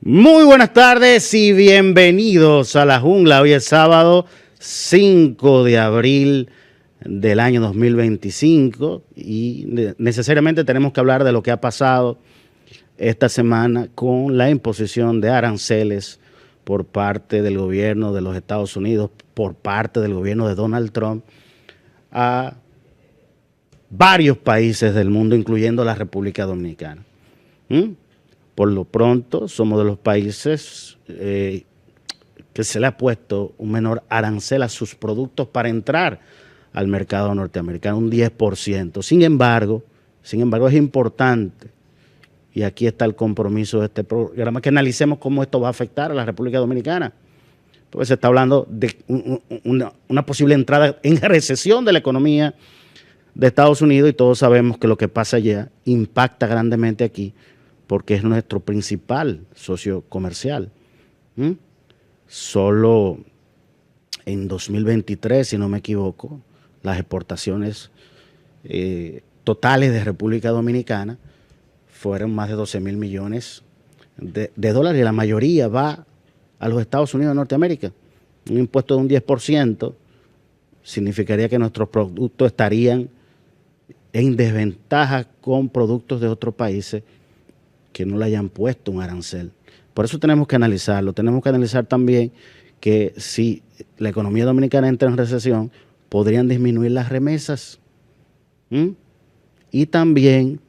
Muy buenas tardes y bienvenidos a La Jungla. Hoy es sábado 5 de abril del año 2025 y necesariamente tenemos que hablar de lo que ha pasado esta semana con la imposición de aranceles por parte del gobierno de los Estados Unidos, por parte del gobierno de Donald Trump a varios países del mundo, incluyendo la República Dominicana. Por lo pronto, somos de los países que se le ha puesto un menor arancel a sus productos para entrar al mercado norteamericano, un 10%. Sin embargo, es importante, y aquí está el compromiso de este programa, que analicemos cómo esto va a afectar a la República Dominicana. Porque se está hablando de una posible entrada en recesión de la economía de Estados Unidos y todos sabemos que lo que pasa allá impacta grandemente aquí, porque es nuestro principal socio comercial. Solo en 2023, si no me equivoco, las exportaciones totales de República Dominicana fueron más de 12,000 millones de dólares y la mayoría va a los Estados Unidos de Norteamérica. Un impuesto de un 10% significaría que nuestros productos estarían en desventaja con productos de otros países que no le hayan puesto un arancel. Por eso tenemos que analizarlo. Tenemos que analizar también que si la economía dominicana entra en recesión, podrían disminuir las remesas. Y también,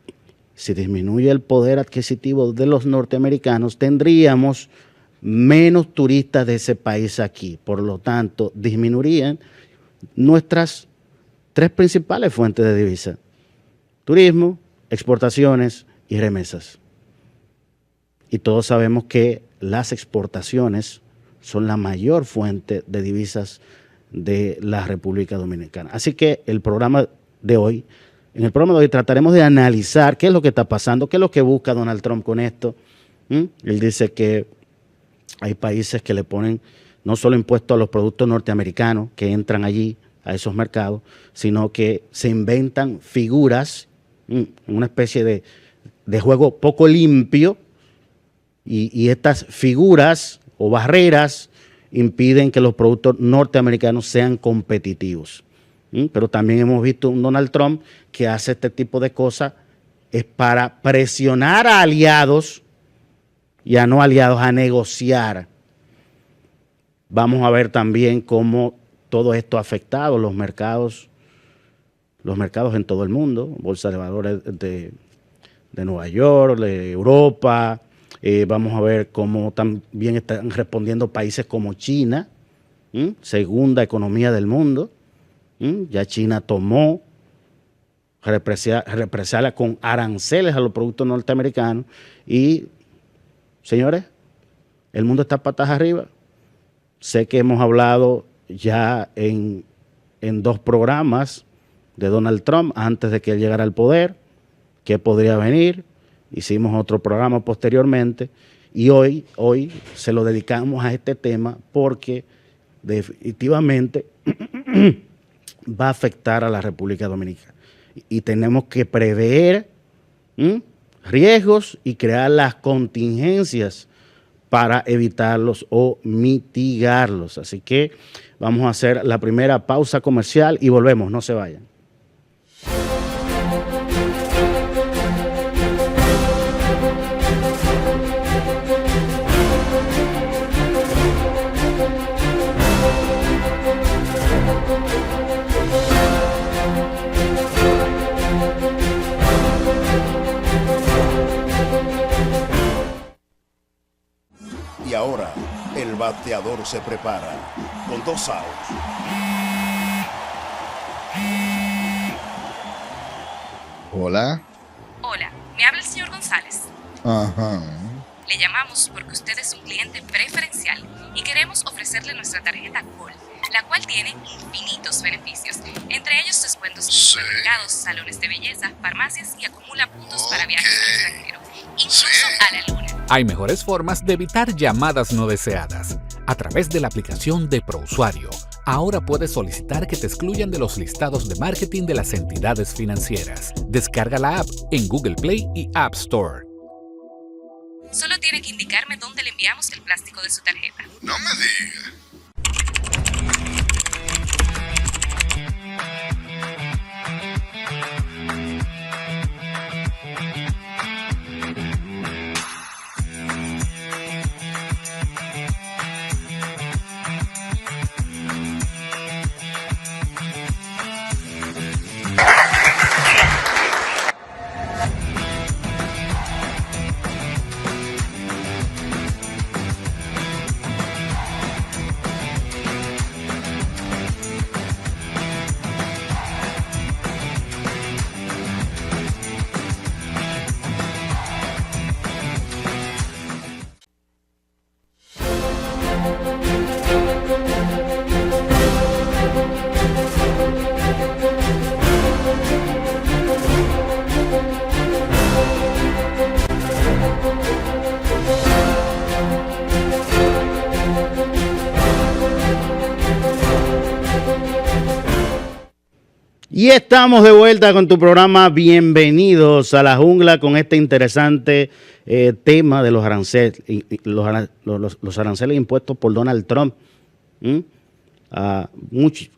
si disminuye el poder adquisitivo de los norteamericanos, tendríamos menos turistas de ese país aquí. Por lo tanto, disminuirían nuestras tres principales fuentes de divisa: turismo, exportaciones y remesas. Y todos sabemos que las exportaciones son la mayor fuente de divisas de la República Dominicana. Así que en el programa de hoy trataremos de analizar qué es lo que está pasando, qué es lo que busca Donald Trump con esto. Él dice que hay países que le ponen no solo impuestos a los productos norteamericanos que entran allí a esos mercados, sino que se inventan figuras, una especie de juego poco limpio, y estas figuras o barreras impiden que los productos norteamericanos sean competitivos. Pero también hemos visto un Donald Trump que hace este tipo de cosas es para presionar a aliados y a no aliados a negociar. Vamos a ver también cómo todo esto ha afectado los mercados en todo el mundo, bolsa de valores de Nueva York, de Europa. Vamos a ver cómo también están respondiendo países como China, segunda economía del mundo. Ya China tomó represalia con aranceles a los productos norteamericanos y, señores, el mundo está patas arriba. Sé que hemos hablado ya en 2 programas de Donald Trump antes de que él llegara al poder, qué podría venir. Hicimos otro programa posteriormente y hoy se lo dedicamos a este tema porque definitivamente va a afectar a la República Dominicana. Y tenemos que prever riesgos y crear las contingencias para evitarlos o mitigarlos. Así que vamos a hacer la primera pausa comercial y volvemos, no se vayan. Y ahora, el bateador se prepara con 2 outs. Hola. Hola, me habla el señor González. Ajá. Le llamamos porque usted es un cliente preferencial y queremos ofrecerle nuestra tarjeta Gold, la cual tiene infinitos beneficios, entre ellos descuentos en supermercados, salones de belleza, farmacias y acumula puntos para viajes al extranjero, incluso a la luna. Hay mejores formas de evitar llamadas no deseadas. A través de la aplicación de ProUsuario, ahora puedes solicitar que te excluyan de los listados de marketing de las entidades financieras. Descarga la app en Google Play y App Store. Solo tiene que indicarme dónde le enviamos el plástico de su tarjeta. No me diga. Y estamos de vuelta con tu programa Bienvenidos a la Jungla con este interesante tema de los aranceles, los aranceles impuestos por Donald Trump a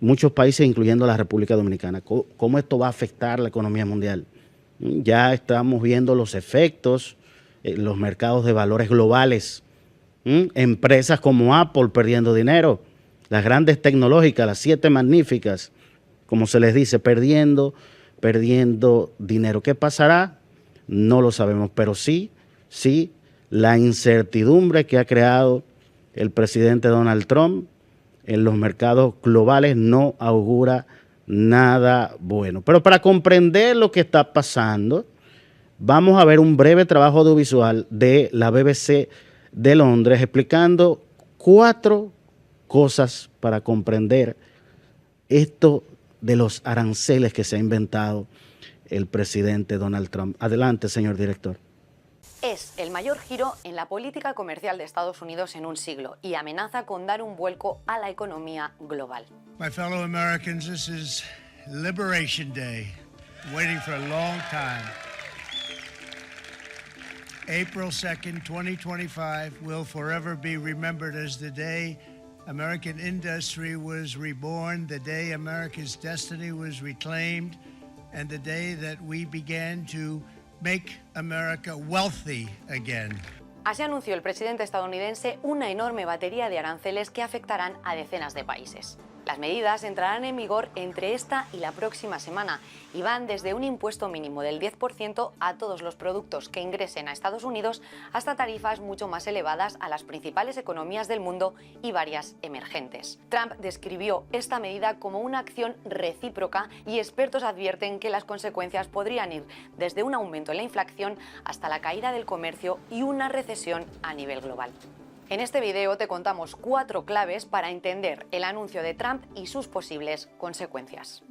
muchos países, incluyendo la República Dominicana. ¿Cómo esto va a afectar la economía mundial? Ya estamos viendo los efectos en los mercados de valores globales. Empresas como Apple perdiendo dinero, las grandes tecnológicas, las 7 magníficas, como se les dice, perdiendo dinero. ¿Qué pasará? No lo sabemos, pero sí, la incertidumbre que ha creado el presidente Donald Trump en los mercados globales no augura nada bueno. Pero para comprender lo que está pasando, vamos a ver un breve trabajo audiovisual de la BBC de Londres explicando 4 cosas para comprender esto de los aranceles que se ha inventado el presidente Donald Trump. Adelante, señor director. Es el mayor giro en la política comercial de Estados Unidos en un siglo y amenaza con dar un vuelco a la economía global. My fellow Americans, this is Liberation Day, waiting for a long time. April 2nd, 2025 will forever be remembered as the day American industry was reborn, the day America's destiny was reclaimed, and the day that we began to make America wealthy again. Así anunció el presidente estadounidense una enorme batería de aranceles que afectarán a decenas de países. Las medidas entrarán en vigor entre esta y la próxima semana y van desde un impuesto mínimo del 10% a todos los productos que ingresen a Estados Unidos hasta tarifas mucho más elevadas a las principales economías del mundo y varias emergentes. Trump describió esta medida como una acción recíproca y expertos advierten que las consecuencias podrían ir desde un aumento en la inflación hasta la caída del comercio y una recesión a nivel global. En este video te contamos 4 claves para entender el anuncio de Trump y sus posibles consecuencias.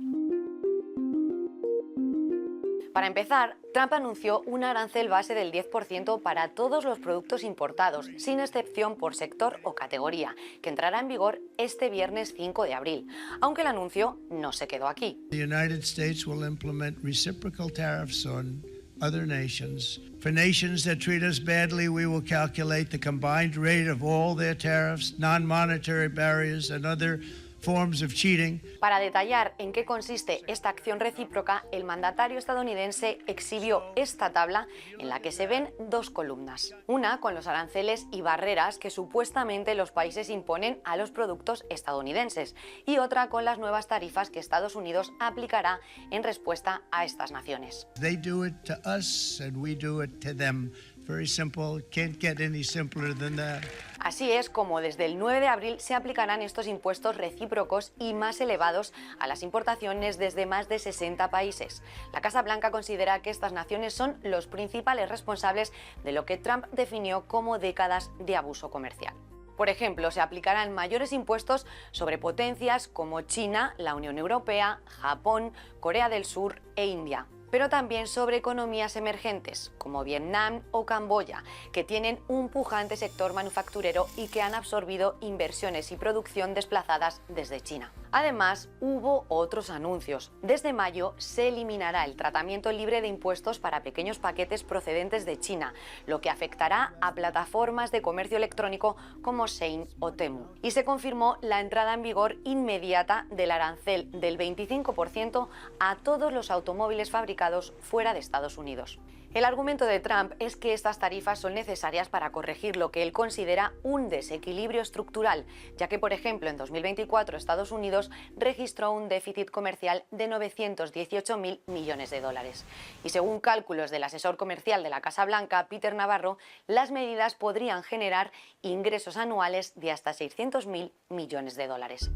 Para empezar, Trump anunció un arancel base del 10% para todos los productos importados, sin excepción por sector o categoría, que entrará en vigor este viernes 5 de abril, aunque el anuncio no se quedó aquí. The United States will implement reciprocal tariffs on other nations. For nations that treat us badly, we will calculate the combined rate of all their tariffs, non-monetary barriers, and other forms of cheating. Para detallar en qué consiste esta acción recíproca, el mandatario estadounidense exhibió esta tabla en la que se ven 2 columnas. Una con los aranceles y barreras que supuestamente los países imponen a los productos estadounidenses y otra con las nuevas tarifas que Estados Unidos aplicará en respuesta a estas naciones. They do it to us and we do it to them Very simple. Can't get any simpler than that. Así es como desde el 9 de abril se aplicarán estos impuestos recíprocos y más elevados a las importaciones desde más de 60 países. La Casa Blanca considera que estas naciones son los principales responsables de lo que Trump definió como décadas de abuso comercial. Por ejemplo, se aplicarán mayores impuestos sobre potencias como China, la Unión Europea, Japón, Corea del Sur e India, pero también sobre economías emergentes como Vietnam o Camboya, que tienen un pujante sector manufacturero y que han absorbido inversiones y producción desplazadas desde China. Además, hubo otros anuncios. Desde mayo se eliminará el tratamiento libre de impuestos para pequeños paquetes procedentes de China, lo que afectará a plataformas de comercio electrónico como Shein o Temu. Y se confirmó la entrada en vigor inmediata del arancel del 25% a todos los automóviles fabricados fuera de Estados Unidos. El argumento de Trump es que estas tarifas son necesarias para corregir lo que él considera un desequilibrio estructural, ya que, por ejemplo, en 2024 Estados Unidos registró un déficit comercial de 918.000 millones de dólares. Y según cálculos del asesor comercial de la Casa Blanca, Peter Navarro, las medidas podrían generar ingresos anuales de hasta 600.000 millones de dólares.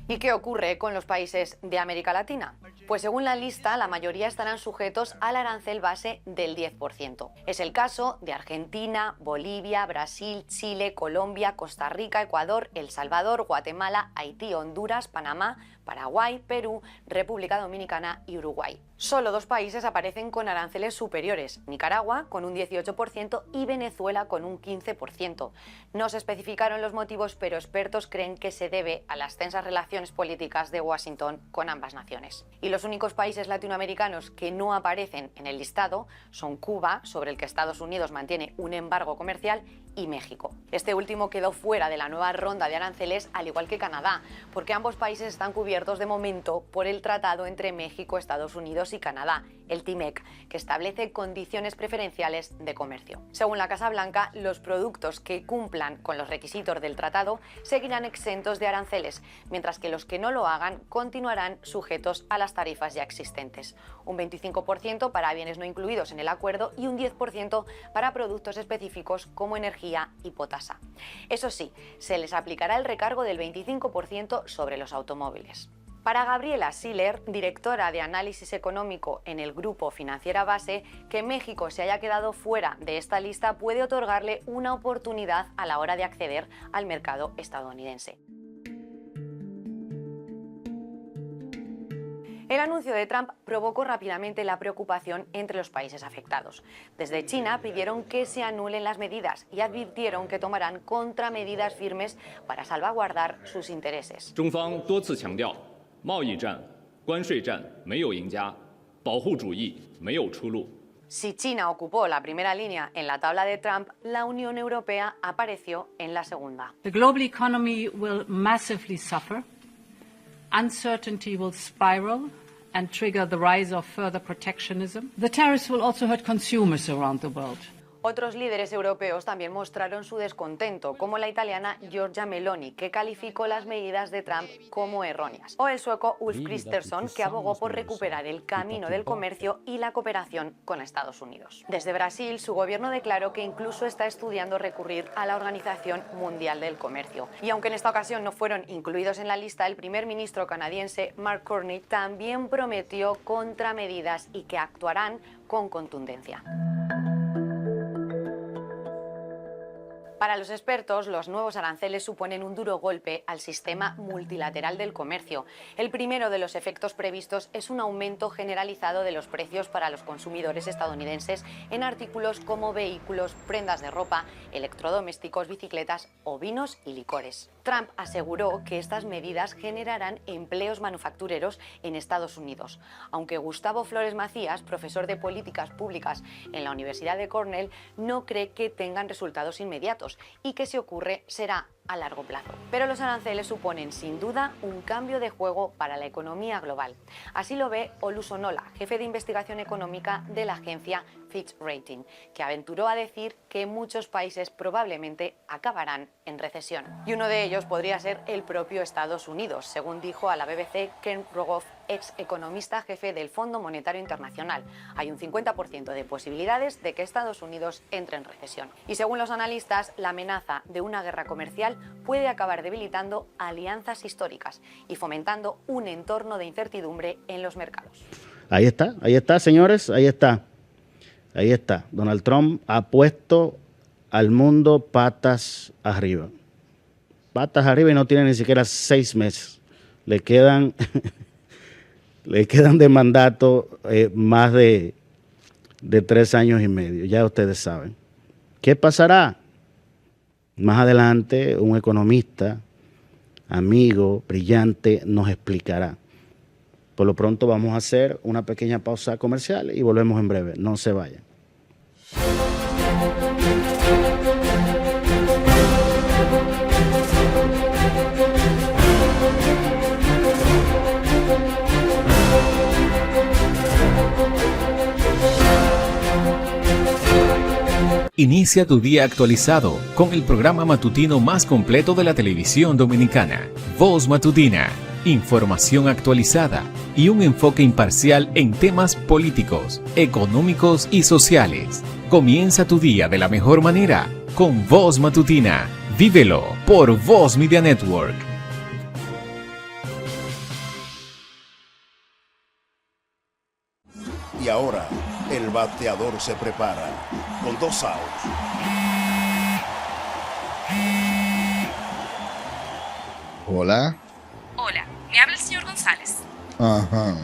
¿Y qué ocurre con los países de América Latina? Pues según la lista, la mayoría estarán sujetos al arancel base del 10%. Es el caso de Argentina, Bolivia, Brasil, Chile, Colombia, Costa Rica, Ecuador, El Salvador, Guatemala, Haití, Honduras, Panamá, Paraguay, Perú, República Dominicana y Uruguay. Solo 2 países aparecen con aranceles superiores, Nicaragua con un 18% y Venezuela con un 15%. No se especificaron los motivos, pero expertos creen que se debe a las tensas relaciones políticas de Washington con ambas naciones. Y los únicos países latinoamericanos que no aparecen en el listado son Cuba, sobre el que Estados Unidos mantiene un embargo comercial, y México. Este último quedó fuera de la nueva ronda de aranceles, al igual que Canadá, porque ambos países están cubiertos de momento por el tratado entre México, Estados Unidos y Canadá, el TIMEC, que establece condiciones preferenciales de comercio. Según la Casa Blanca, los productos que cumplan con los requisitos del tratado seguirán exentos de aranceles, mientras que los que no lo hagan continuarán sujetos a las tarifas ya existentes. Un 25% para bienes no incluidos en el acuerdo y un 10% para productos específicos como energía y potasa. Eso sí, se les aplicará el recargo del 25% sobre los automóviles. Para Gabriela Siller, directora de análisis económico en el grupo Financiera Base, que México se haya quedado fuera de esta lista puede otorgarle una oportunidad a la hora de acceder al mercado estadounidense. El anuncio de Trump provocó rápidamente la preocupación entre los países afectados. Desde China pidieron que se anulen las medidas y advirtieron que tomarán contramedidas firmes para salvaguardar sus intereses. 中方多次强调，贸易战、关税战没有赢家，保护主义没有出路。 Si China ocupó la primera línea en la tabla de Trump, la Unión Europea apareció en la segunda. The global economy will massively suffer. Uncertainty will spiral and trigger the rise of further protectionism. The tariffs will also hurt consumers around the world. Otros líderes europeos también mostraron su descontento, como la italiana Giorgia Meloni, que calificó las medidas de Trump como erróneas, o el sueco Ulf Kristersson, que abogó por recuperar el camino del comercio y la cooperación con Estados Unidos. Desde Brasil, su gobierno declaró que incluso está estudiando recurrir a la Organización Mundial del Comercio. Y aunque en esta ocasión no fueron incluidos en la lista, el primer ministro canadiense Mark Carney también prometió contramedidas y que actuarán con contundencia. Para los expertos, los nuevos aranceles suponen un duro golpe al sistema multilateral del comercio. El primero de los efectos previstos es un aumento generalizado de los precios para los consumidores estadounidenses en artículos como vehículos, prendas de ropa, electrodomésticos, bicicletas o vinos y licores. Trump aseguró que estas medidas generarán empleos manufactureros en Estados Unidos, aunque Gustavo Flores Macías, profesor de políticas públicas en la Universidad de Cornell, no cree que tengan resultados inmediatos y que si ocurre será a largo plazo. Pero los aranceles suponen sin duda un cambio de juego para la economía global. Así lo ve Olusonola, jefe de investigación económica de la agencia Fitch Rating, que aventuró a decir que muchos países probablemente acabarán en recesión. Y uno de ellos podría ser el propio Estados Unidos, según dijo a la BBC Ken Rogoff, ex economista jefe del Fondo Monetario Internacional. Hay un 50% de posibilidades de que Estados Unidos entre en recesión. Y según los analistas, la amenaza de una guerra comercial puede acabar debilitando alianzas históricas y fomentando un entorno de incertidumbre en los mercados. Ahí está, señores, ahí está. Ahí está. Donald Trump ha puesto al mundo patas arriba. Patas arriba y no tiene ni siquiera 6 meses. Le quedan de mandato más de 3 años y medio. Ya ustedes saben. ¿Qué pasará? Más adelante un economista, amigo, brillante, nos explicará. Por lo pronto vamos a hacer una pequeña pausa comercial y volvemos en breve. No se vayan. Inicia tu día actualizado con el programa matutino más completo de la televisión dominicana, Voz Matutina. Información actualizada y un enfoque imparcial en temas políticos, económicos y sociales. Comienza tu día de la mejor manera con Voz Matutina. Vívelo por Voz Media Network. Y ahora, el bateador se prepara con 2 outs. Hola. Hola, me habla el señor González. Ajá.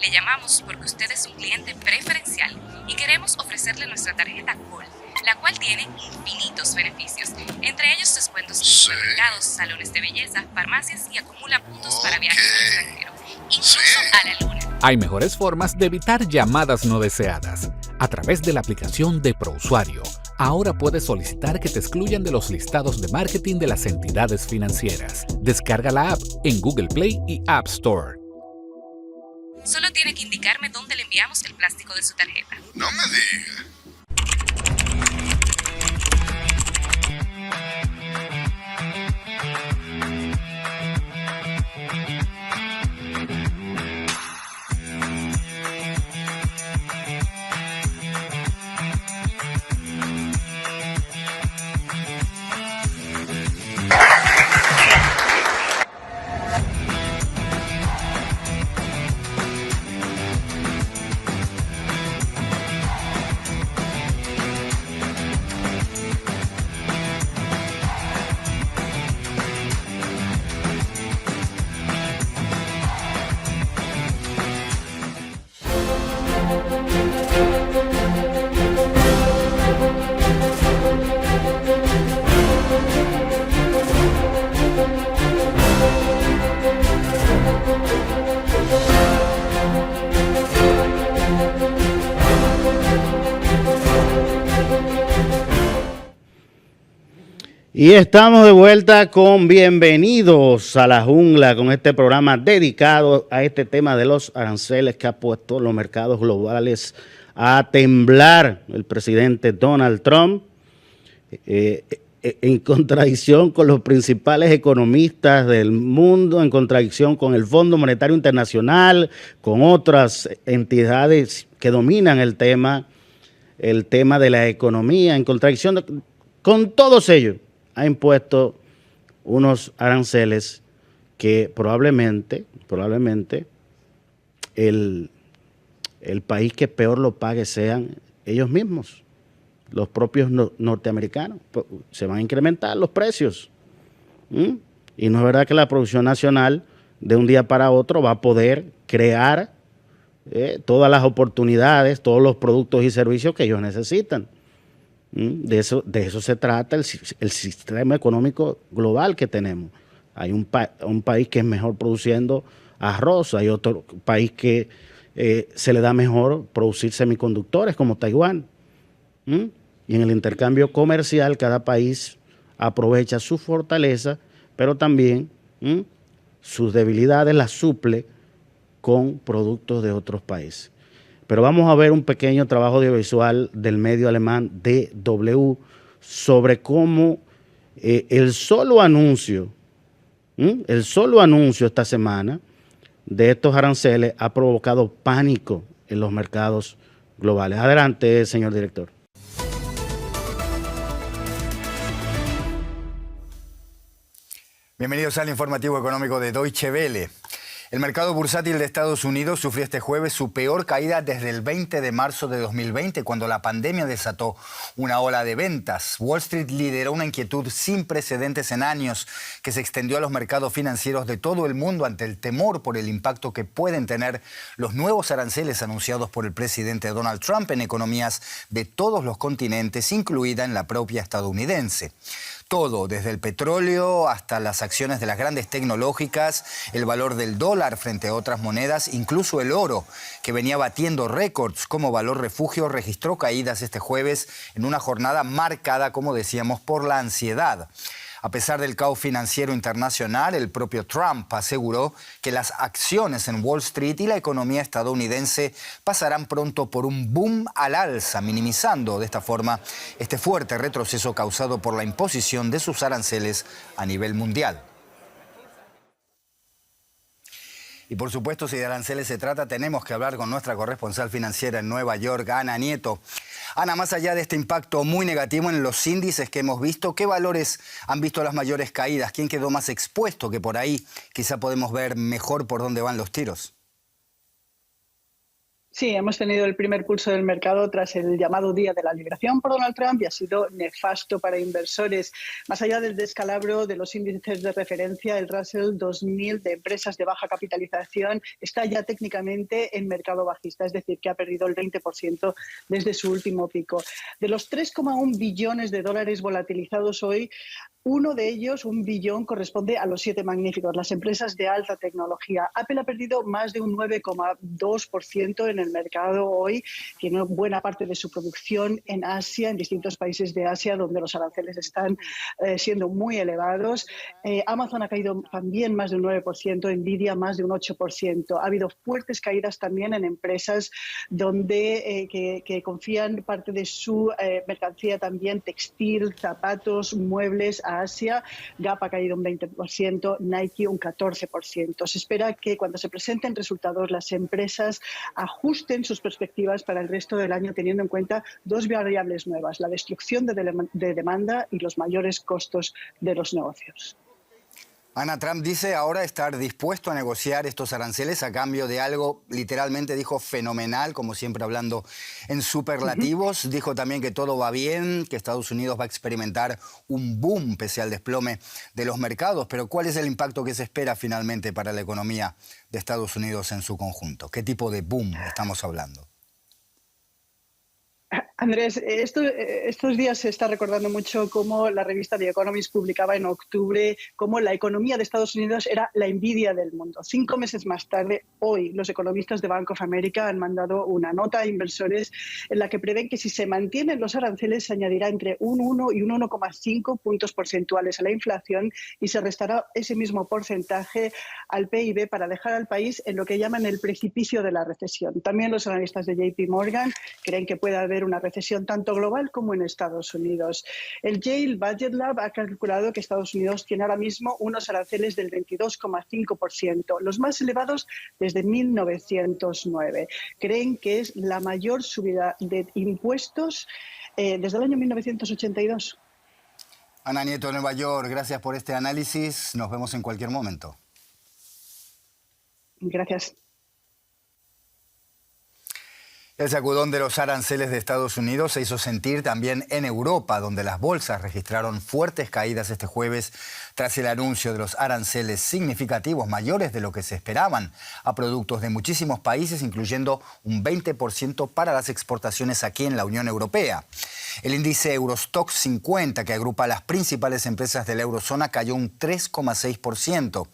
Le llamamos porque usted es un cliente preferencial y queremos ofrecerle nuestra tarjeta Gol, la cual tiene infinitos beneficios, entre ellos descuentos en supermercados, salones de belleza, farmacias y acumula puntos para viajes al extranjero, incluso a la luna. Hay mejores formas de evitar llamadas no deseadas. A través de la aplicación de ProUsuario, ahora puedes solicitar que te excluyan de los listados de marketing de las entidades financieras. Descarga la app en Google Play y App Store. Solo tiene que indicarme dónde le enviamos el plástico de su tarjeta. No me diga. Y estamos de vuelta con Bienvenidos a la Jungla, con este programa dedicado a este tema de los aranceles que ha puesto los mercados globales a temblar el presidente Donald Trump, en contradicción con los principales economistas del mundo, en contradicción con el Fondo Monetario Internacional, con otras entidades que dominan el tema de la economía, en contradicción con todos ellos. Ha impuesto unos aranceles que probablemente el país que peor lo pague sean ellos mismos, los propios norteamericanos. Se van a incrementar los precios. Y no es verdad que la producción nacional de un día para otro va a poder crear todas las oportunidades, todos los productos y servicios que ellos necesitan. De eso se trata el sistema económico global que tenemos. Hay un país que es mejor produciendo arroz, hay otro país que se le da mejor producir semiconductores como Taiwán. Y en el intercambio comercial cada país aprovecha su fortaleza, pero también sus debilidades las suple con productos de otros países. Pero vamos a ver un pequeño trabajo audiovisual del medio alemán DW sobre cómo el solo anuncio esta semana de estos aranceles ha provocado pánico en los mercados globales. Adelante, señor director. Bienvenidos al informativo económico de Deutsche Welle. El mercado bursátil de Estados Unidos sufrió este jueves su peor caída desde el 20 de marzo de 2020, cuando la pandemia desató una ola de ventas. Wall Street lideró una inquietud sin precedentes en años que se extendió a los mercados financieros de todo el mundo ante el temor por el impacto que pueden tener los nuevos aranceles anunciados por el presidente Donald Trump en economías de todos los continentes, incluida en la propia estadounidense. Todo, desde el petróleo hasta las acciones de las grandes tecnológicas, el valor del dólar frente a otras monedas, incluso el oro, que venía batiendo récords como valor refugio, registró caídas este jueves en una jornada marcada, como decíamos, por la ansiedad. A pesar del caos financiero internacional, el propio Trump aseguró que las acciones en Wall Street y la economía estadounidense pasarán pronto por un boom al alza, minimizando de esta forma este fuerte retroceso causado por la imposición de sus aranceles a nivel mundial. Y por supuesto, si de aranceles se trata, tenemos que hablar con nuestra corresponsal financiera en Nueva York, Ana Nieto. Ana, más allá de este impacto muy negativo en los índices que hemos visto, ¿qué valores han visto las mayores caídas? ¿Quién quedó más expuesto? Que por ahí quizá podemos ver mejor por dónde van los tiros. Sí, hemos tenido el primer pulso del mercado tras el llamado Día de la Liberación por Donald Trump y ha sido nefasto para inversores. Más allá del descalabro de los índices de referencia, el Russell 2000 de empresas de baja capitalización está ya técnicamente en mercado bajista, es decir, que ha perdido el 20% desde su último pico. De los 3,1 billones de dólares volatilizados hoy, uno de ellos, 1 billón, corresponde a los 7 magníficos, las empresas de alta tecnología. Apple ha perdido más de un 9,2% en el mercado hoy. Tiene buena parte de su producción en Asia, en distintos países de Asia, donde los aranceles están siendo muy elevados. Amazon ha caído también más de un 9%, Nvidia más de un 8%. Ha habido fuertes caídas también en empresas donde que confían parte de su mercancía también, textil, zapatos, muebles, a Asia. Gap ha caído un 20%, Nike un 14%. Se espera que cuando se presenten resultados las empresas ajusten sus perspectivas para el resto del año, teniendo en cuenta dos variables nuevas: la destrucción de demanda y los mayores costos de los negocios. Ana, Trump dice ahora estar dispuesto a negociar estos aranceles a cambio de algo, literalmente dijo, fenomenal, como siempre hablando en superlativos. Dijo también que todo va bien, que Estados Unidos va a experimentar un boom pese al desplome de los mercados. Pero ¿cuál es el impacto que se espera finalmente para la economía de Estados Unidos en su conjunto? ¿Qué tipo de boom estamos hablando? Andrés, estos días se está recordando mucho cómo la revista The Economist publicaba en octubre cómo la economía de Estados Unidos era la envidia del mundo. 5 meses más tarde, hoy, los economistas de Bank of America han mandado una nota a inversores en la que prevén que si se mantienen los aranceles se añadirá entre un 1 y un 1,5 puntos porcentuales a la inflación y se restará ese mismo porcentaje al PIB para dejar al país en lo que llaman el precipicio de la recesión. También los analistas de JP Morgan creen que puede haber una recesión tanto global como en Estados Unidos. El Yale Budget Lab ha calculado que Estados Unidos tiene ahora mismo unos aranceles del 22,5%, los más elevados desde 1909. Creen que es la mayor subida de impuestos desde el año 1982. Ana Nieto de Nueva York, gracias por este análisis. Nos vemos en cualquier momento. Gracias. El sacudón de los aranceles de Estados Unidos se hizo sentir también en Europa, donde las bolsas registraron fuertes caídas este jueves tras el anuncio de los aranceles significativos mayores de lo que se esperaban a productos de muchísimos países, incluyendo un 20% para las exportaciones aquí en la Unión Europea. El índice Eurostoxx 50, que agrupa a las principales empresas de la eurozona, cayó un 3,6%.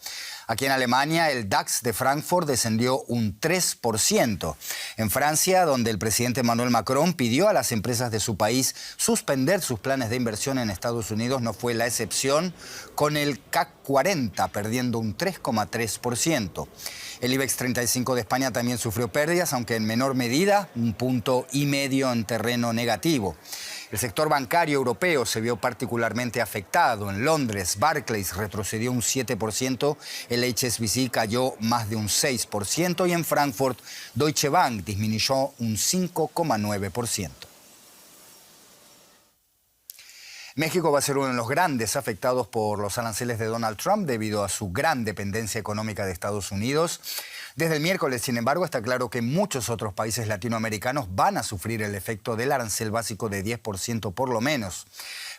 Aquí en Alemania, el DAX de Frankfurt descendió un 3%. En Francia, donde el presidente Emmanuel Macron pidió a las empresas de su país suspender sus planes de inversión en Estados Unidos, no fue la excepción, con el CAC 40 perdiendo un 3,3%. El IBEX 35 de España también sufrió pérdidas, aunque en menor medida, 1,5 puntos en terreno negativo. El sector bancario europeo se vio particularmente afectado. En Londres, Barclays retrocedió un 7%, el HSBC cayó más de un 6% y en Frankfurt, Deutsche Bank disminuyó un 5,9%. México va a ser uno de los grandes afectados por los aranceles de Donald Trump debido a su gran dependencia económica de Estados Unidos. Desde el miércoles, sin embargo, está claro que muchos otros países latinoamericanos van a sufrir el efecto del arancel básico de 10% por lo menos.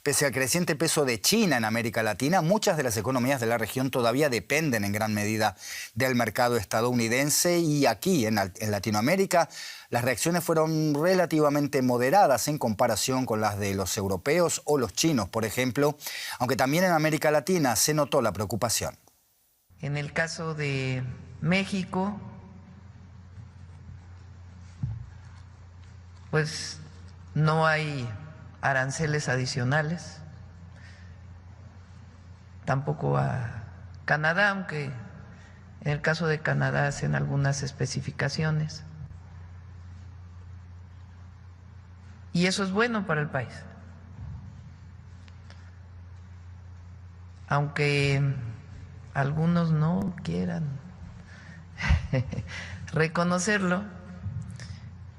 Pese al creciente peso de China en América Latina, muchas de las economías de la región todavía dependen en gran medida del mercado estadounidense y aquí en Latinoamérica las reacciones fueron relativamente moderadas en comparación con las de los europeos o los chinos, por ejemplo, aunque también en América Latina se notó la preocupación. En el caso de México, pues no hay aranceles adicionales, tampoco a Canadá, aunque en el caso de Canadá hacen algunas especificaciones. Y eso es bueno para el país. Aunque algunos no quieran reconocerlo,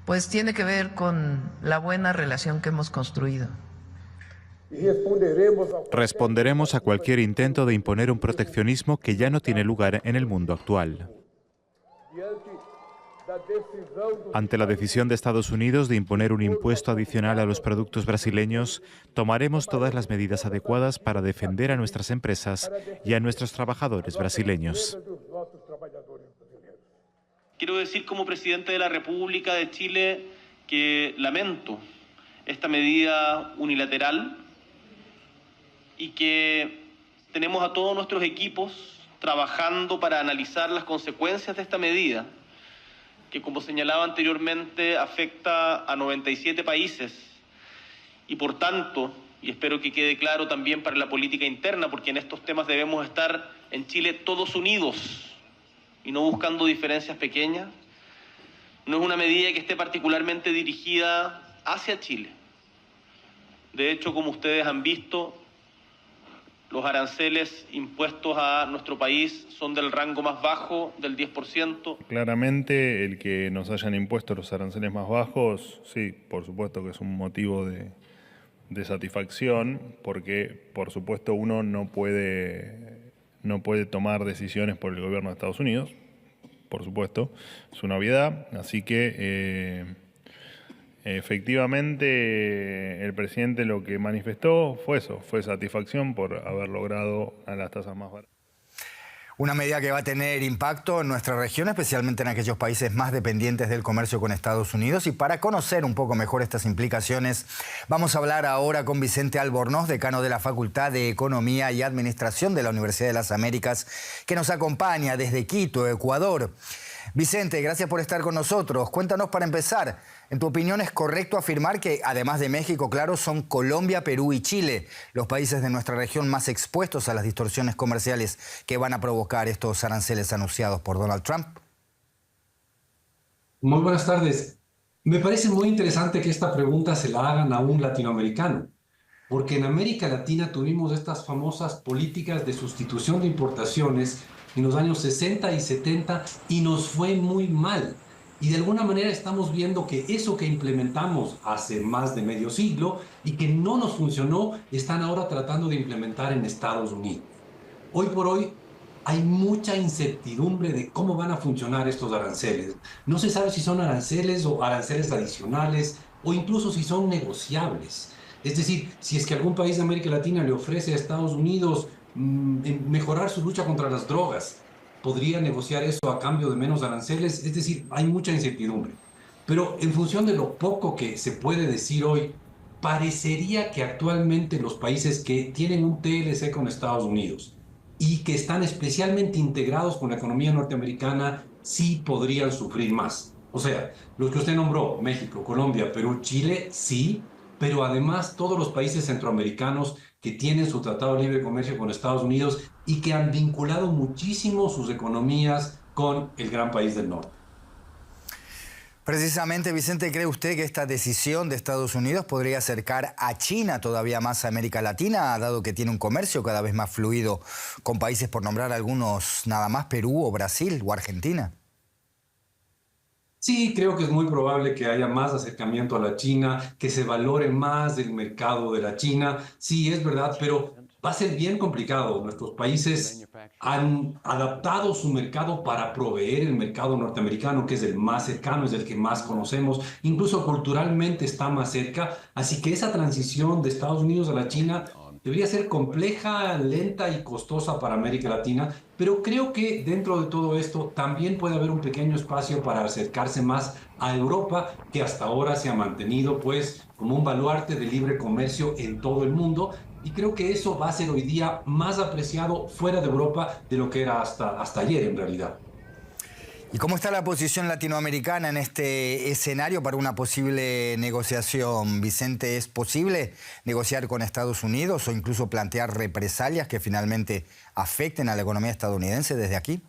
pues tiene que ver con la buena relación que hemos construido. Responderemos a cualquier intento de imponer un proteccionismo que ya no tiene lugar en el mundo actual. Ante la decisión de Estados Unidos de imponer un impuesto adicional a los productos brasileños, tomaremos todas las medidas adecuadas para defender a nuestras empresas y a nuestros trabajadores brasileños. Quiero decir como presidente de la República de Chile que lamento esta medida unilateral y que tenemos a todos nuestros equipos trabajando para analizar las consecuencias de esta medida, que como señalaba anteriormente afecta a 97 países y por tanto, y espero que quede claro también para la política interna, porque en estos temas debemos estar en Chile todos unidos y no buscando diferencias pequeñas, no es una medida que esté particularmente dirigida hacia Chile. De hecho, como ustedes han visto, los aranceles impuestos a nuestro país son del rango más bajo, del 10%. Claramente, el que nos hayan impuesto los aranceles más bajos, sí, por supuesto que es un motivo de satisfacción, porque, por supuesto, uno no puede tomar decisiones por el gobierno de Estados Unidos, por supuesto, es una obviedad, así que efectivamente el presidente lo que manifestó fue eso, fue satisfacción por haber logrado a las tasas más baratas. Una medida que va a tener impacto en nuestra región, especialmente en aquellos países más dependientes del comercio con Estados Unidos. Y para conocer un poco mejor estas implicaciones, vamos a hablar ahora con Vicente Albornoz, decano de la Facultad de Economía y Administración de la Universidad de las Américas, que nos acompaña desde Quito, Ecuador. Vicente, gracias por estar con nosotros. Cuéntanos para empezar, ¿en tu opinión es correcto afirmar que, además de México, claro, son Colombia, Perú y Chile los países de nuestra región más expuestos a las distorsiones comerciales que van a provocar estos aranceles anunciados por Donald Trump? Muy buenas tardes. Me parece muy interesante que esta pregunta se la hagan a un latinoamericano, porque en América Latina tuvimos estas famosas políticas de sustitución de importaciones en los años 60 y 70 y nos fue muy mal. Y de alguna manera estamos viendo que eso que implementamos hace más de medio siglo y que no nos funcionó, están ahora tratando de implementar en Estados Unidos. Hoy por hoy hay mucha incertidumbre de cómo van a funcionar estos aranceles. No se sabe si son aranceles o aranceles adicionales o incluso si son negociables. Es decir, si es que algún país de América Latina le ofrece a Estados Unidos mejorar su lucha contra las drogas, podría negociar eso a cambio de menos aranceles. Es decir, hay mucha incertidumbre. Pero en función de lo poco que se puede decir hoy, parecería que actualmente los países que tienen un TLC con Estados Unidos y que están especialmente integrados con la economía norteamericana sí podrían sufrir más. O sea, los que usted nombró, México, Colombia, Perú, Chile, sí, pero además todos los países centroamericanos que tienen su tratado de libre comercio con Estados Unidos y que han vinculado muchísimo sus economías con el gran país del norte. Precisamente, Vicente, ¿cree usted que esta decisión de Estados Unidos podría acercar a China todavía más a América Latina, dado que tiene un comercio cada vez más fluido con países, por nombrar algunos nada más, Perú o Brasil o Argentina? Sí, creo que es muy probable que haya más acercamiento a la China, que se valore más el mercado de la China. Sí, es verdad, pero va a ser bien complicado. Nuestros países han adaptado su mercado para proveer el mercado norteamericano, que es el más cercano, es el que más conocemos, incluso culturalmente está más cerca. Así que esa transición de Estados Unidos a la China debería ser compleja, lenta y costosa para América Latina, pero creo que dentro de todo esto también puede haber un pequeño espacio para acercarse más a Europa, que hasta ahora se ha mantenido pues como un baluarte de libre comercio en todo el mundo, y creo que eso va a ser hoy día más apreciado fuera de Europa de lo que era hasta ayer en realidad. ¿Y cómo está la posición latinoamericana en este escenario para una posible negociación? Vicente, ¿es posible negociar con Estados Unidos o incluso plantear represalias que finalmente afecten a la economía estadounidense desde aquí?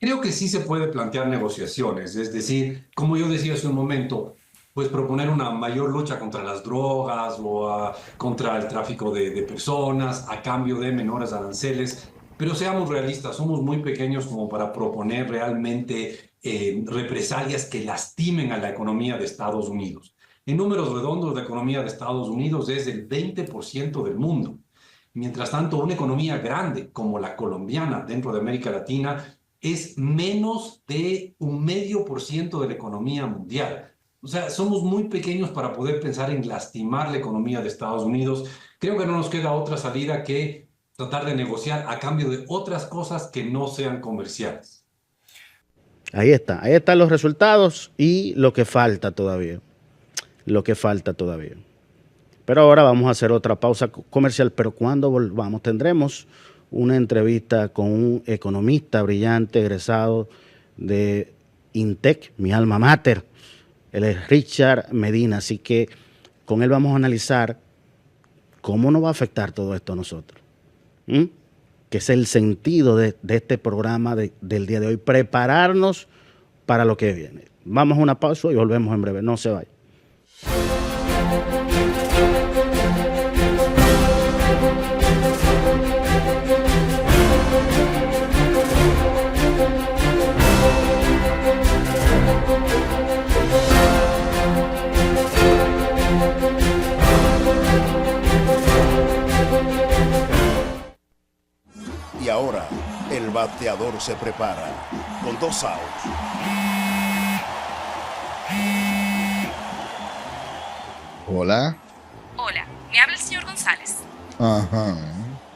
Creo que sí se puede plantear negociaciones, es decir, como yo decía hace un momento, pues proponer una mayor lucha contra las drogas o contra el tráfico de personas a cambio de menores aranceles. Pero seamos realistas, somos muy pequeños como para proponer realmente represalias que lastimen a la economía de Estados Unidos. En números redondos, la economía de Estados Unidos es el 20% del mundo. Mientras tanto, una economía grande como la colombiana dentro de América Latina es menos de 0,5% de la economía mundial. O sea, somos muy pequeños para poder pensar en lastimar la economía de Estados Unidos. Creo que no nos queda otra salida que tratar de negociar a cambio de otras cosas que no sean comerciales. Ahí están los resultados y lo que falta todavía. Pero ahora vamos a hacer otra pausa comercial, pero cuando volvamos tendremos una entrevista con un economista brillante, egresado de INTEC, mi alma mater. Él es Richard Medina, así que con él vamos a analizar cómo nos va a afectar todo esto a nosotros. Que es el sentido de este programa del día de hoy, prepararnos para lo que viene. Vamos a una pausa y volvemos en breve, no se vayan. Y ahora, el bateador se prepara con 2 outs. Hola. Hola, me habla el señor González. Ajá.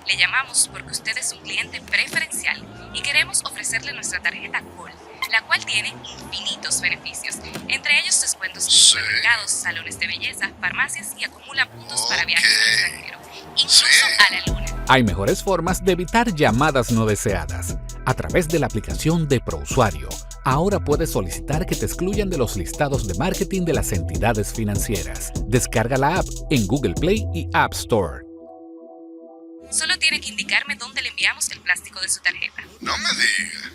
Le llamamos porque usted es un cliente preferencial y queremos ofrecerle nuestra tarjeta Gol, la cual tiene infinitos beneficios, entre ellos descuentos en supermercados, salones de belleza, farmacias y acumula puntos para viajes al extranjero, incluso a la luna. Hay mejores formas de evitar llamadas no deseadas. A través de la aplicación de ProUsuario, ahora puedes solicitar que te excluyan de los listados de marketing de las entidades financieras. Descarga la app en Google Play y App Store. Solo tiene que indicarme dónde le enviamos el plástico de su tarjeta. No me diga.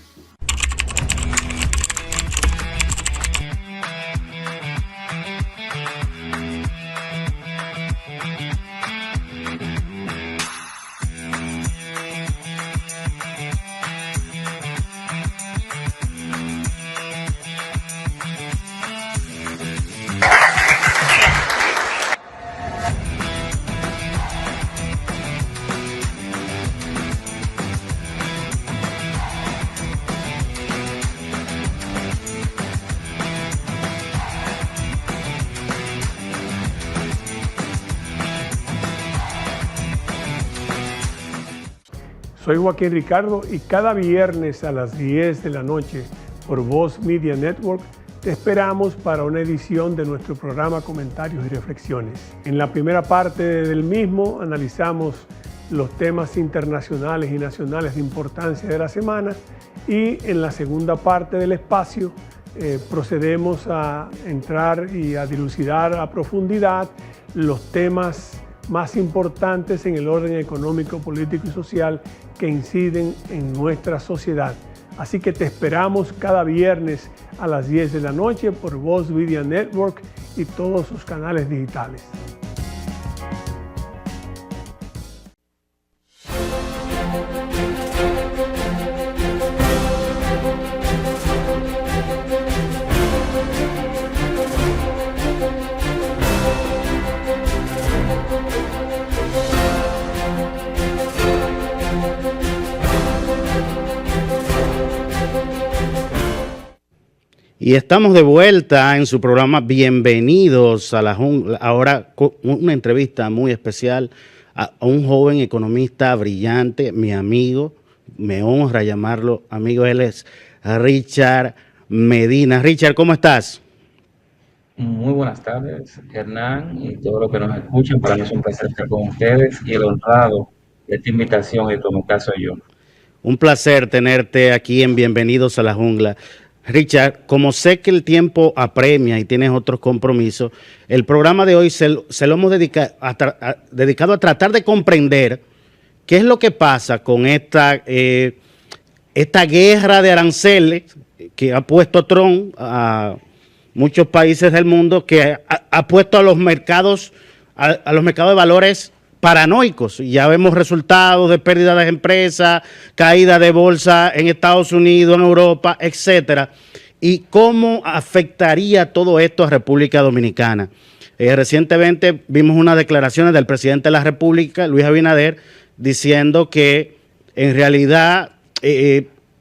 Soy Joaquín Ricardo y cada viernes a las 10 de la noche por Voz Media Network te esperamos para una edición de nuestro programa Comentarios y Reflexiones. En la primera parte del mismo analizamos los temas internacionales y nacionales de importancia de la semana, y en la segunda parte del espacio procedemos a entrar y a dilucidar a profundidad los temas más importantes en el orden económico, político y social que inciden en nuestra sociedad. Así que te esperamos cada viernes a las 10 de la noche por Voz Media Network y todos sus canales digitales. Y estamos de vuelta en su programa Bienvenidos a la Jungla. Ahora con una entrevista muy especial a un joven economista brillante, mi amigo, me honra llamarlo amigo, él es Richard Medina. Richard, ¿cómo estás? Muy buenas tardes, Hernán, y todos los que nos escuchan. Para mí es un placer estar con ustedes y el honrado de esta invitación, y como caso yo. Un placer tenerte aquí en Bienvenidos a la Jungla. Richard, como sé que el tiempo apremia y tienes otros compromisos, el programa de hoy se lo hemos dedicado a tratar de comprender qué es lo que pasa con esta guerra de aranceles que ha puesto Trump a muchos países del mundo, que ha puesto a los mercados de valores paranoicos. Ya vemos resultados de pérdida de empresas, caída de bolsa en Estados Unidos, en Europa, etcétera. ¿Y cómo afectaría todo esto a República Dominicana? Recientemente vimos unas declaraciones del presidente de la República, Luis Abinader, diciendo que en realidad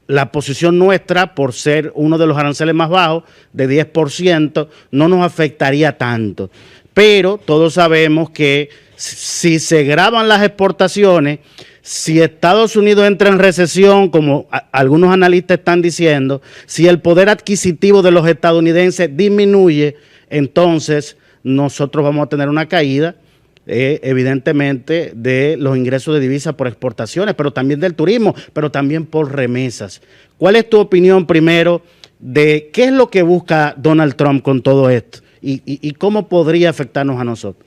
la posición nuestra, por ser uno de los aranceles más bajos, de 10%, no nos afectaría tanto. Pero todos sabemos que si se graban las exportaciones, si Estados Unidos entra en recesión, como algunos analistas están diciendo, si el poder adquisitivo de los estadounidenses disminuye, entonces nosotros vamos a tener una caída, evidentemente, de los ingresos de divisas por exportaciones, pero también del turismo, pero también por remesas. ¿Cuál es tu opinión primero de qué es lo que busca Donald Trump con todo esto y cómo podría afectarnos a nosotros?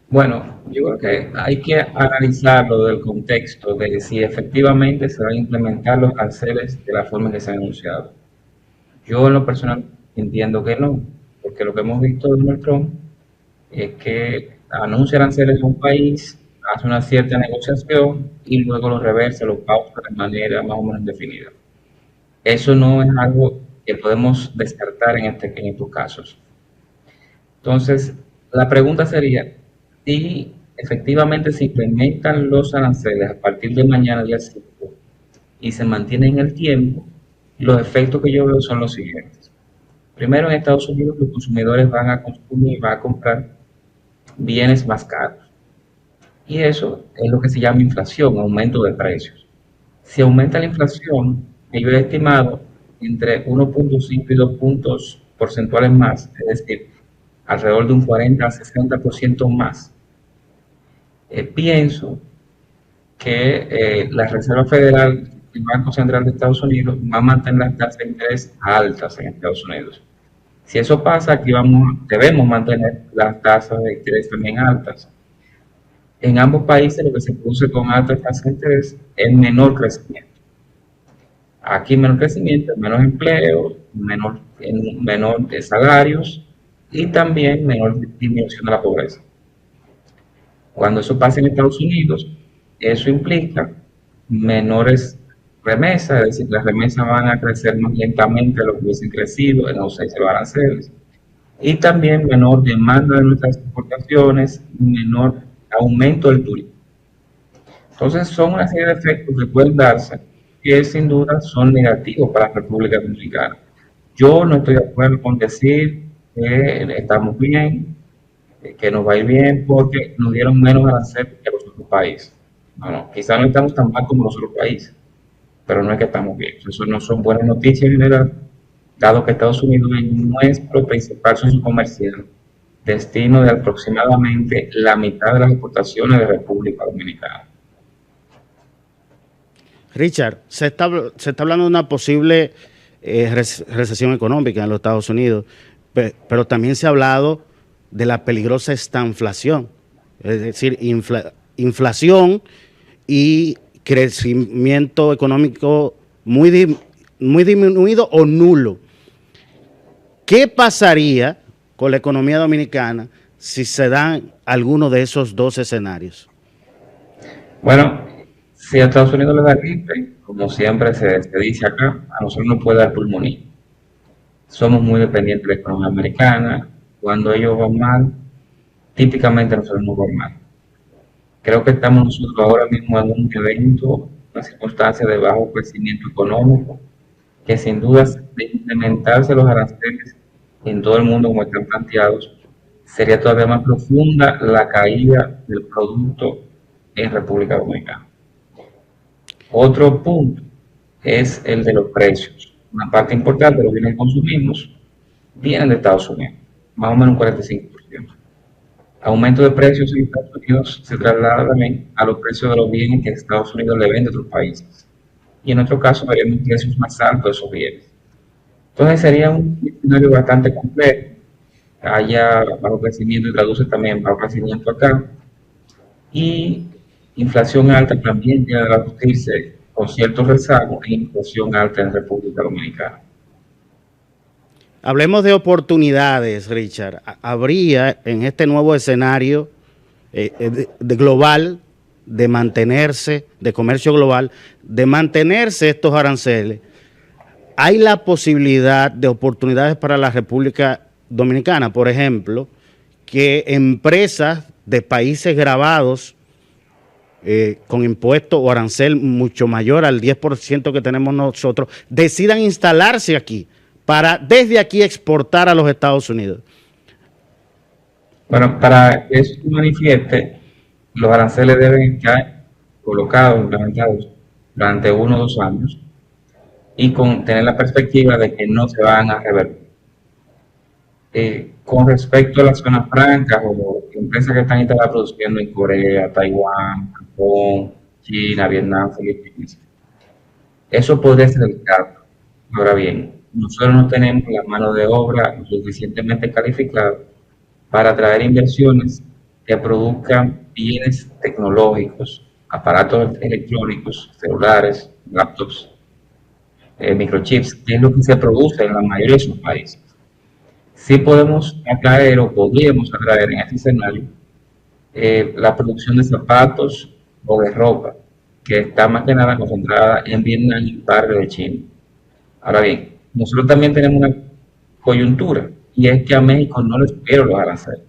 Bueno, yo creo que hay que analizarlo del contexto de si efectivamente se van a implementar los aranceles de la forma en que se han anunciado. Yo en lo personal entiendo que no, porque lo que hemos visto de Donald Trump es que anuncia aranceles a un país, hace una cierta negociación y luego lo reversa, lo pausa de manera más o menos definida. Eso no es algo que podemos descartar en estos casos. Entonces, la pregunta sería, si efectivamente se implementan los aranceles a partir de mañana, día 5, y se mantienen en el tiempo, los efectos que yo veo son los siguientes. Primero, en Estados Unidos los consumidores van a consumir, van a comprar bienes más caros. Y eso es lo que se llama inflación, aumento de precios. Si aumenta la inflación, que yo he estimado entre 1.5 y 2 puntos porcentuales más, es decir, alrededor de un 40 a 60% más, pienso que la Reserva Federal, el Banco Central de Estados Unidos, va a mantener las tasas de interés altas en Estados Unidos. Si eso pasa, aquí debemos mantener las tasas de interés también altas. En ambos países lo que se produce con altas tasas de interés es menor crecimiento. Aquí menor crecimiento, menos empleo, menor salarios y también menor disminución de la pobreza. Cuando eso pasa en Estados Unidos, eso implica menores remesas, es decir, las remesas van a crecer más lentamente de lo que hubiesen crecido en los 6 aranceles, y también menor demanda de nuestras exportaciones, menor aumento del turismo. Entonces son una serie de efectos que pueden darse que sin duda son negativos para la República Dominicana. Yo no estoy de acuerdo con decir que estamos bien, que nos va a ir bien porque nos dieron menos aranceles que los otros países. No, quizás no estamos tan mal como los otros países, pero no es que estamos bien. Eso no son buenas noticias en general, dado que Estados Unidos es nuestro principal socio comercial destino de aproximadamente la mitad de las exportaciones de República Dominicana. Richard, se está hablando de una posible recesión económica en los Estados Unidos, pero también se ha hablado de la peligrosa estanflación, es decir, inflación y crecimiento económico muy disminuido o nulo. ¿Qué pasaría con la economía dominicana si se dan alguno de esos dos escenarios? Bueno, si a Estados Unidos le da gripe, como siempre se dice acá, a nosotros nos puede dar pulmonía. Somos muy dependientes de la economía americana. Cuando ellos van mal, típicamente nosotros nos vamos mal. Creo que estamos nosotros ahora mismo en un evento, una circunstancia de bajo crecimiento económico, que sin duda de implementarse los aranceles en todo el mundo como están planteados, sería todavía más profunda la caída del producto en República Dominicana. Otro punto es el de los precios. Una parte importante de los bienes que consumimos vienen de Estados Unidos, más o menos un 45%. Aumento de precios en Estados Unidos se traslada también a los precios de los bienes que Estados Unidos le vende a otros países. Y en otro caso veremos precios más altos de esos bienes. Entonces sería un escenario bastante complejo. Haya bajo crecimiento y traduce también bajo crecimiento acá. Y inflación alta también tiene que traducirse con ciertos rezagos en inflación alta en República Dominicana. Hablemos de oportunidades, Richard. ¿Habría en este nuevo escenario de global, de mantenerse, de comercio global, de mantenerse estos aranceles? ¿Hay la posibilidad de oportunidades para la República Dominicana? Por ejemplo, que empresas de países gravados con impuesto o arancel mucho mayor al 10% que tenemos nosotros, decidan instalarse aquí para desde aquí exportar a los Estados Unidos. Bueno, para que eso se manifieste, los aranceles deben estar colocados, implementados durante 1 o 2 años y con tener la perspectiva de que no se van a revertir. Con respecto a las zonas francas o empresas que están instaladas produciendo en Corea, Taiwán, Japón, China, Vietnam, Filipinas, eso podría ser el caso. Ahora bien, nosotros no tenemos la mano de obra lo suficientemente calificada para atraer inversiones que produzcan bienes tecnológicos, aparatos electrónicos, celulares, laptops, microchips, que es lo que se produce en la mayoría de sus países. Sí podemos atraer o podríamos atraer en este escenario la producción de zapatos o de ropa, que está más que nada concentrada en Vietnam y parte de China. Ahora bien, nosotros también tenemos una coyuntura, y es que a México no les quiero los aranceles.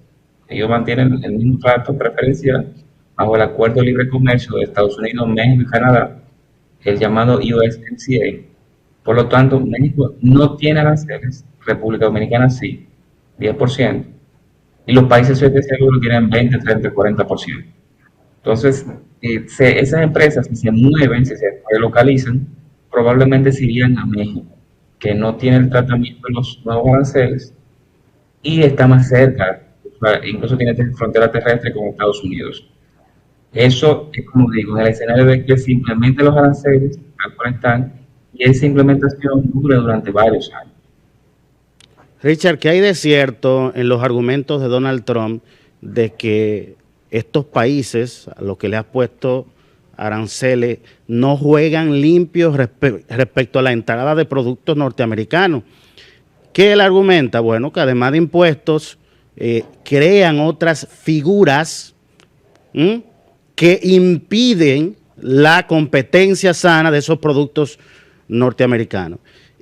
Ellos mantienen el mismo trato preferencial bajo el Acuerdo de Libre Comercio de Estados Unidos, México y Canadá, el llamado USMCA. Por lo tanto, México no tiene aranceles, República Dominicana sí, 10%, y los países seguro tienen 20, 30, 40%. Entonces, esas empresas, si se mueven, si se relocalizan, probablemente se irían a México, que no tiene el tratamiento de los nuevos aranceles y está más cerca, incluso tiene frontera terrestre con Estados Unidos. Eso es, como digo, en el escenario de que se implementen los aranceles, tal cual están, y esa implementación dura durante varios años. Richard, ¿qué hay de cierto en los argumentos de Donald Trump de que estos países a los que le ha puesto aranceles no juegan limpios respecto a la entrada de productos norteamericanos? ¿Qué él argumenta? Bueno, que además de impuestos, crean otras figuras que impiden la competencia sana de esos productos norteamericanos.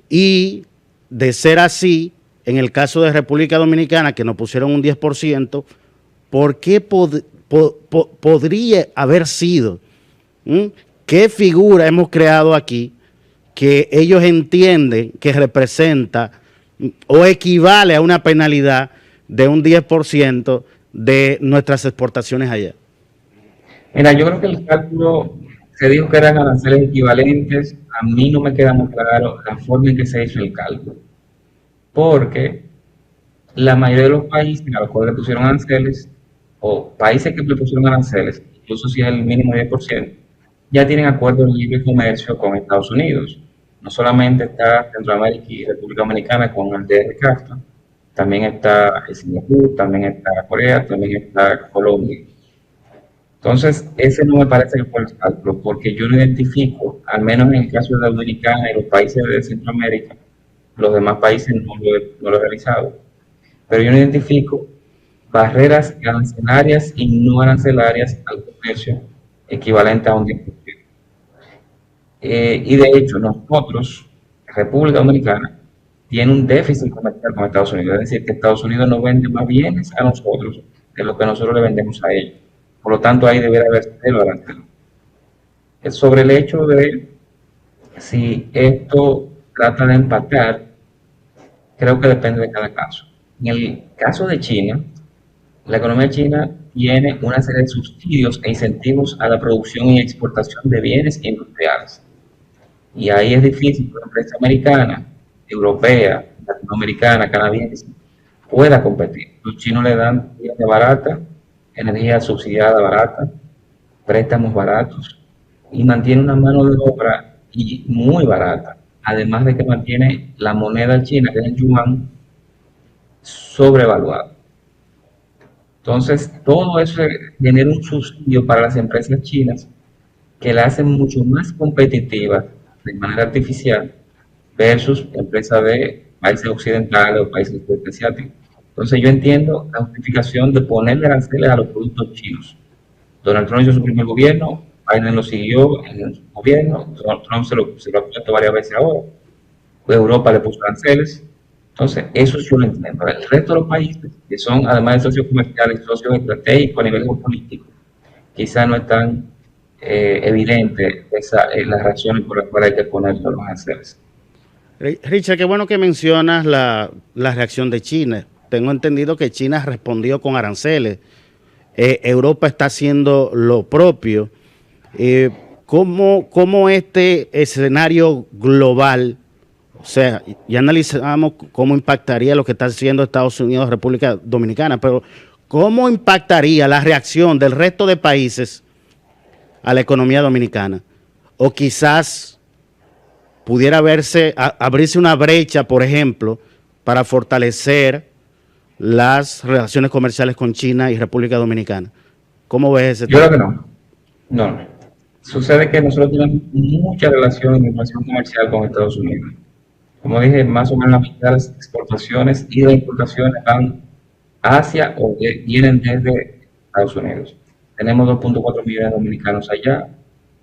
Y de ser así, en el caso de República Dominicana, que nos pusieron un 10%, ¿por qué podría haber sido? ¿Qué figura hemos creado aquí que ellos entienden que representa o equivale a una penalidad de un 10% de nuestras exportaciones allá? Mira, yo creo que el cálculo se dijo que eran aranceles equivalentes. A mí no me queda muy claro la forma en que se hizo el cálculo, porque la mayoría de los países a los cuales le pusieron aranceles, o países que le pusieron aranceles, incluso si es el mínimo 10%, ya tienen acuerdos de libre comercio con Estados Unidos. No solamente está Centroamérica y República Dominicana con el DR-CAFTA, también está Singapur, también está Corea, también está Colombia. Entonces, ese no me parece que fue el cálculo, porque yo no identifico, al menos en el caso de la Dominicana y los países de Centroamérica, los demás países no lo he realizado, pero yo no identifico barreras arancelarias y no arancelarias al comercio equivalente a un 10%. Y de hecho, nosotros, República Dominicana, tiene un déficit comercial con Estados Unidos, es decir, que Estados Unidos nos vende más bienes a nosotros de lo que nosotros le vendemos a ellos. Por lo tanto, ahí debería haber cero arancel. Sobre el hecho de si esto trata de empatar, creo que depende de cada caso. En el caso de China, la economía china tiene una serie de subsidios e incentivos a la producción y exportación de bienes industriales. Y ahí es difícil que una empresa americana, europea, latinoamericana, canadiense, pueda competir. Los chinos le dan energía barata, energía subsidiada barata, préstamos baratos, y mantiene una mano de obra muy barata, además de que mantiene la moneda china, que es el yuan, sobrevaluada. Entonces, todo eso genera un subsidio para las empresas chinas que la hacen mucho más competitivas de manera artificial versus empresas de países occidentales o países asiáticos. Entonces, yo entiendo la justificación de ponerle aranceles a los productos chinos. Donald Trump hizo su primer gobierno, Biden lo siguió en su gobierno, Trump se lo ha puesto varias veces ahora, Europa le puso aranceles. Entonces, eso yo lo entiendo. El resto de los países, que son además de socios comerciales, socios estratégicos a nivel geopolítico, quizás no es tan evidente las razones por las cuales hay que poner los aranceles. Richard, qué bueno que mencionas la reacción de China. Tengo entendido que China respondió con aranceles. Europa está haciendo lo propio. ¿Cómo este escenario global, o sea, ya analizamos cómo impactaría lo que está haciendo Estados Unidos, República Dominicana, pero cómo impactaría la reacción del resto de países a la economía dominicana? O quizás pudiera abrirse una brecha, por ejemplo, para fortalecer las relaciones comerciales con China y República Dominicana. ¿Cómo ves ese tema? Yo creo que no. No. Sucede que nosotros tenemos mucha relación comercial con Estados Unidos. Como dije, más o menos la mitad de las exportaciones y las importaciones van hacia o vienen desde Estados Unidos. Tenemos 2.4 millones de dominicanos allá,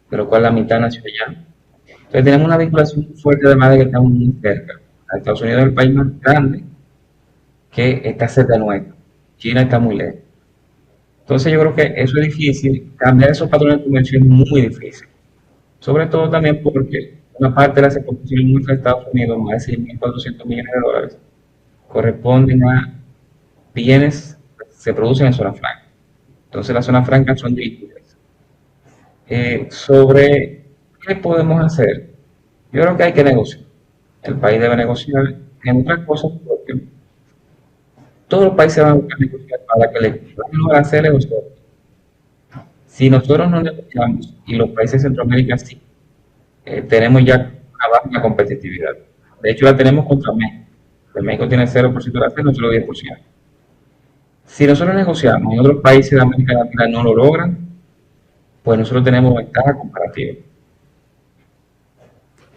de lo cual la mitad nació allá. Entonces tenemos una vinculación fuerte, además de que estamos muy cerca. Estados Unidos es el país más grande que está cerca de nuestro. China está muy lejos. Entonces yo creo que eso es difícil, cambiar esos patrones de comercio es muy difícil. Sobre todo también porque una parte de las exportaciones nuestras de Estados Unidos, más de 6.400 millones de dólares, corresponden a bienes que se producen en zona franca. Entonces las zonas francas son difíciles. Sobre qué podemos hacer, yo creo que hay que negociar. El país debe negociar, en otras cosas, porque todos los países van a buscar negociar para que le bajen los aranceles a nosotros. Si nosotros no negociamos, y los países de Centroamérica sí, tenemos ya una baja competitividad. De hecho, la tenemos contra México. México tiene 0% de aranceles, nosotros 10%. Si nosotros negociamos y otros países de América Latina no lo logran, pues nosotros tenemos ventaja comparativa.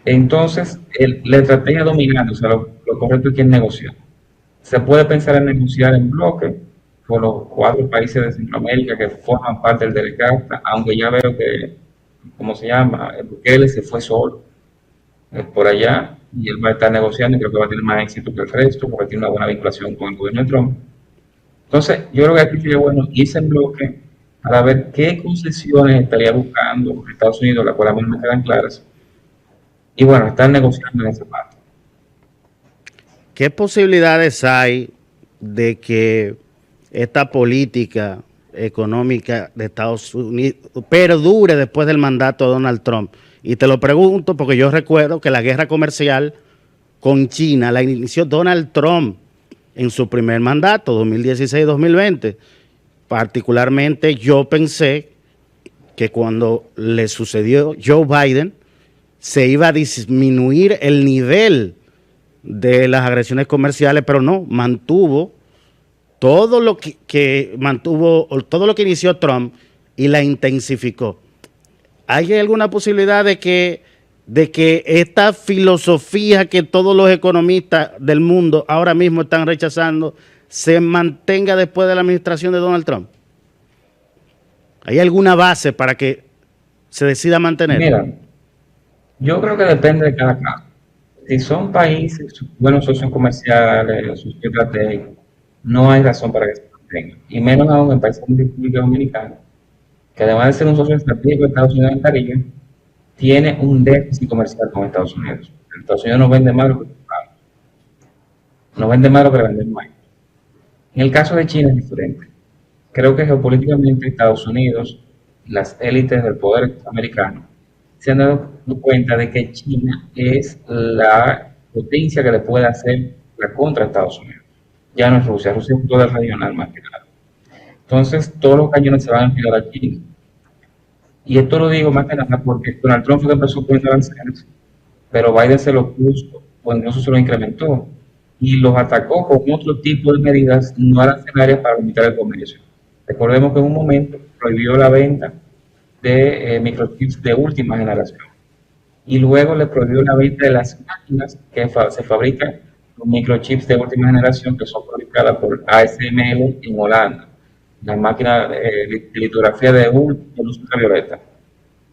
Entonces, la estrategia dominante, o sea, lo correcto es que es negociar. Se puede pensar en negociar en bloque con los 4 países de Centroamérica que forman parte del DELCAFTA, aunque ya veo que, ¿cómo se llama? Bukele se fue solo por allá y él va a estar negociando y creo que va a tener más éxito que el resto porque tiene una buena vinculación con el gobierno de Trump. Entonces, yo creo que aquí sería bueno irse en bloque para ver qué concesiones estaría buscando Estados Unidos, las cuales a mí no me quedan claras, y bueno, están negociando en esa parte. ¿Qué posibilidades hay de que esta política económica de Estados Unidos perdure después del mandato de Donald Trump? Y te lo pregunto porque yo recuerdo que la guerra comercial con China la inició Donald Trump en su primer mandato, 2016-2020. Particularmente yo pensé que cuando le sucedió Joe Biden se iba a disminuir el nivel de las agresiones comerciales, pero no, mantuvo todo lo todo lo que inició Trump y la intensificó. ¿Hay alguna posibilidad de que esta filosofía que todos los economistas del mundo ahora mismo están rechazando se mantenga después de la administración de Donald Trump? ¿Hay alguna base para que se decida mantener? Mira, yo creo que depende de cada caso. Si son países buenos socios comerciales, socios estratégicos, no hay razón para que se mantengan. Y menos aún en países como República Dominicana, que además de ser un socio estratégico de Estados Unidos en el Caribe, tiene un déficit comercial con Estados Unidos. Estados Unidos no vende más lo que compramos. No vende más lo que le vendemos. En el caso de China es diferente. Creo que geopolíticamente Estados Unidos, las élites del poder americano, se han dado cuenta de que China es la potencia que le puede hacer la contra Estados Unidos. Ya no es Rusia, Rusia es un poder regional más que nada. Entonces, todos los cañones se van a enviar a China. Y esto lo digo más que nada porque Donald Trump fue que empezó poniendo aranceles, pero Biden se lo puso o incluso se lo incrementó y los atacó con otro tipo de medidas no arancelarias para limitar el comercio. Recordemos que en un momento prohibió la venta de microchips de última generación y luego le prohibió la venta de las máquinas que se fabrican con microchips de última generación que son fabricadas por ASML en Holanda, las máquinas de litografía de luz ultravioleta.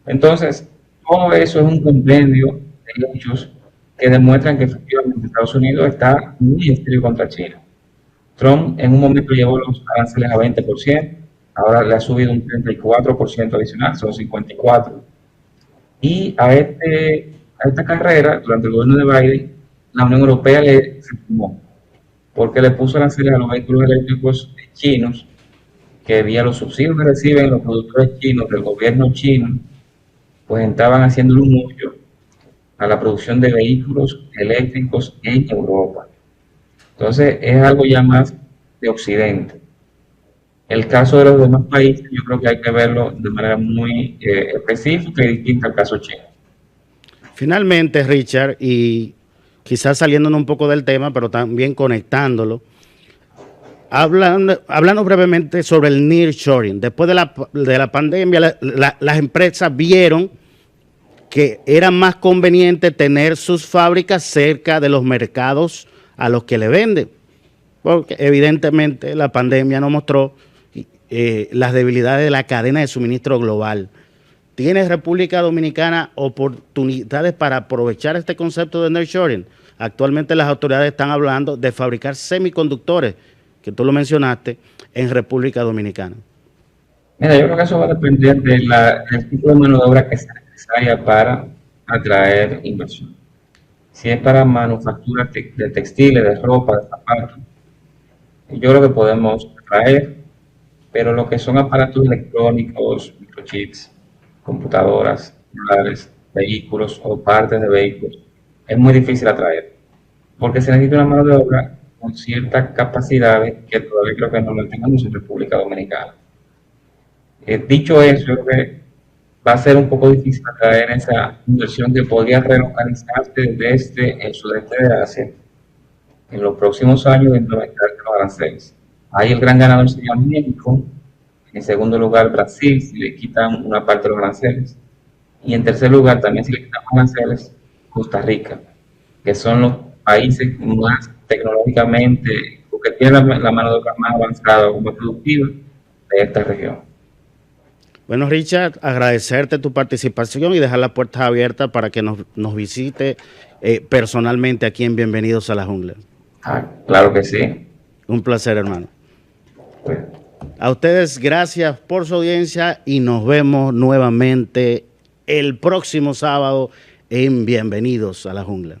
Entonces, todo eso es un compendio de hechos que demuestran que efectivamente Estados Unidos está muy estricto contra China. Trump en un momento llevó los aranceles a 20%, ahora le ha subido un 34% adicional, son 54%. Y a esta carrera, durante el gobierno de Biden, la Unión Europea se sumó, porque le puso aranceles a los vehículos eléctricos chinos, que vía los subsidios que reciben los productores chinos del gobierno chino, pues estaban haciendo un hoyo a la producción de vehículos eléctricos en Europa. Entonces, es algo ya más de Occidente. El caso de los demás países, yo creo que hay que verlo de manera muy específica y distinta al caso chino. Finalmente, Richard, y quizás saliéndonos un poco del tema, pero también conectándolo, hablando brevemente sobre el nearshoring. Después de la pandemia, las empresas vieron que era más conveniente tener sus fábricas cerca de los mercados a los que le venden, porque evidentemente la pandemia nos mostró las debilidades de la cadena de suministro global. ¿Tiene República Dominicana oportunidades para aprovechar este concepto de nearshoring? Actualmente las autoridades están hablando de fabricar semiconductores, que tú lo mencionaste, en República Dominicana. Mira, yo creo que eso va a depender del tipo de mano de obra que sea necesaria para atraer inversión. Si es para manufactura de textiles, de ropa, de zapatos, yo creo que podemos atraer, pero lo que son aparatos electrónicos, microchips, computadoras, celulares, vehículos o partes de vehículos, es muy difícil atraer, porque se necesita una mano de obra con ciertas capacidades que todavía creo que no lo tenemos en República Dominicana. Dicho eso, yo creo que va a ser un poco difícil atraer esa inversión que podría relocalizarse desde el sudeste de Asia en los próximos años dentro de los aranceles. Ahí el gran ganador sería México, en segundo lugar Brasil, si le quitan una parte de los aranceles, y en tercer lugar también si le quitan aranceles, Costa Rica, que son los países más tecnológicamente, porque tienen la mano de obra más avanzada o más productiva de esta región. Bueno, Richard, agradecerte tu participación y dejar las puertas abiertas para que nos visite personalmente aquí en Bienvenidos a la Jungla. Claro que sí. Un placer, hermano. A ustedes, gracias por su audiencia y nos vemos nuevamente el próximo sábado en Bienvenidos a la Jungla.